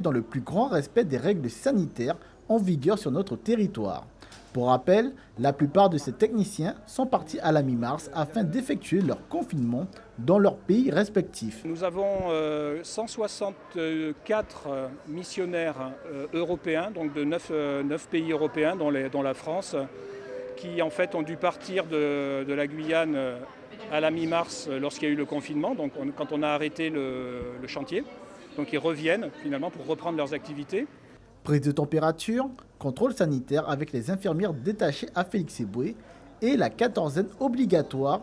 dans le plus grand respect des règles sanitaires en vigueur sur notre territoire. Pour rappel, la plupart de ces techniciens sont partis à la mi-mars afin d'effectuer leur confinement dans leur pays respectifs. Nous avons 164 missionnaires européens, donc de 9 pays européens, dont la France, qui en fait ont dû partir de la Guyane à la mi-mars lorsqu'il y a eu le confinement, donc quand on a arrêté le chantier. Donc ils reviennent finalement pour reprendre leurs activités. Prise de température, contrôle sanitaire avec les infirmières détachées à Félix-Éboué et la quatorzaine obligatoire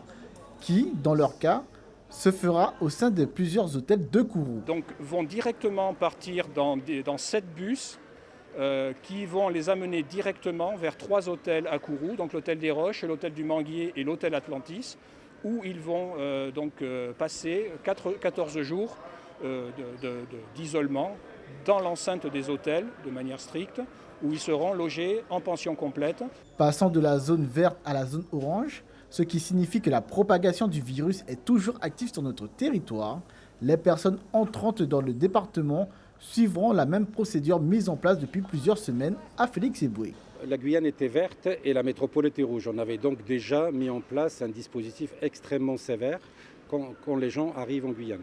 qui, dans leur cas, se fera au sein de plusieurs hôtels de Kourou. Donc vont directement partir dans 7 bus qui vont les amener directement vers 3 hôtels à Kourou, donc l'hôtel des Roches, l'hôtel du Manguier et l'hôtel Atlantis, où ils vont passer 14 jours d'isolement dans l'enceinte des hôtels de manière stricte, où ils seront logés en pension complète. Passant de la zone verte à la zone orange, ce qui signifie que la propagation du virus est toujours active sur notre territoire, les personnes entrantes dans le département suivront la même procédure mise en place depuis plusieurs semaines à Félix-Éboué. La Guyane était verte et la métropole était rouge. On avait donc déjà mis en place un dispositif extrêmement sévère quand les gens arrivent en Guyane.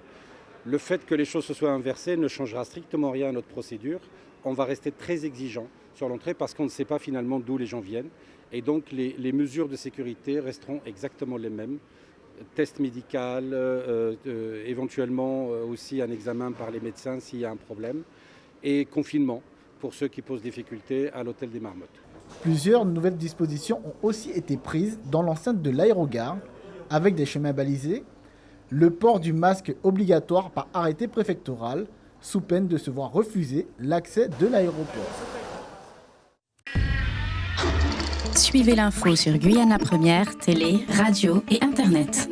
Le fait que les choses se soient inversées ne changera strictement rien à notre procédure. On va rester très exigeant sur l'entrée parce qu'on ne sait pas finalement d'où les gens viennent. Et donc les mesures de sécurité resteront exactement les mêmes. Test médical, éventuellement aussi un examen par les médecins s'il y a un problème. Et confinement pour ceux qui posent difficulté à l'hôtel des Marmottes. Plusieurs nouvelles dispositions ont aussi été prises dans l'enceinte de l'aérogare avec des chemins balisés, le port du masque obligatoire par arrêté préfectoral, sous peine de se voir refuser l'accès de l'aéroport. Suivez l'info sur Guyane la Première, télé, radio et internet.